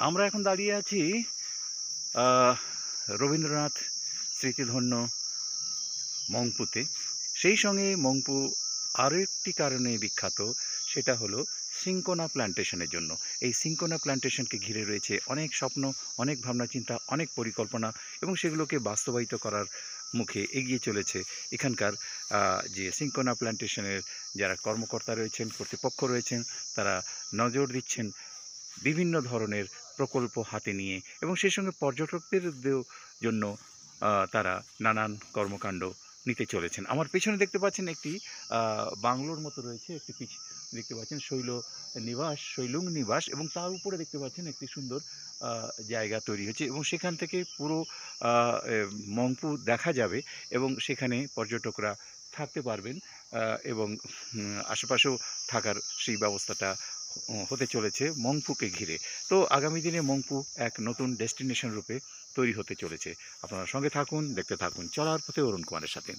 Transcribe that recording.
আমরা এখন দাঁড়িয়ে আছি রবীন্দ্রনাথ স্মৃতিধন্য মংপুতে। সেই সঙ্গে মংপু আরও একটি কারণে বিখ্যাত, সেটা হলো সিনকোনা প্ল্যান্টেশনের জন্য। এই সিনকোনা প্ল্যান্টেশনকে ঘিরে রয়েছে অনেক স্বপ্ন, অনেক ভাবনা চিন্তা, অনেক পরিকল্পনা, এবং সেগুলোকে বাস্তবায়িত করার মুখে এগিয়ে চলেছে এখানকার যে সিনকোনা প্ল্যান্টেশনের যারা কর্মকর্তা রয়েছেন, কর্তৃপক্ষ রয়েছেন, তারা নজর দিচ্ছেন বিভিন্ন ধরনের প্রকল্প হাতে নিয়ে, এবং সেই সঙ্গে পর্যটকদের জন্য তারা নানান কর্মকাণ্ড নিতে চলেছেন। আমার পেছনে দেখতে পাচ্ছেন একটি বাংলোর মতো রয়েছে, একটি দেখতে পাচ্ছেন শৈলুং নিবাস, এবং তার উপরে দেখতে পাচ্ছেন একটি সুন্দর জায়গা তৈরি হয়েছে, এবং সেখান থেকে পুরো মংপু দেখা যাবে, এবং সেখানে পর্যটকরা থাকতে পারবেন, এবং আশেপাশেও থাকার সেই ব্যবস্থাটা হতে চলেছে মংপুকে ঘিরে। তো আগামী দিনে মংপু এক নতুন ডেস্টিনেশন রূপে তৈরি হতে চলেছে। আপনারা সঙ্গে থাকুন, দেখতে থাকুন চলার পথে অরুণ কুমারের সাথে।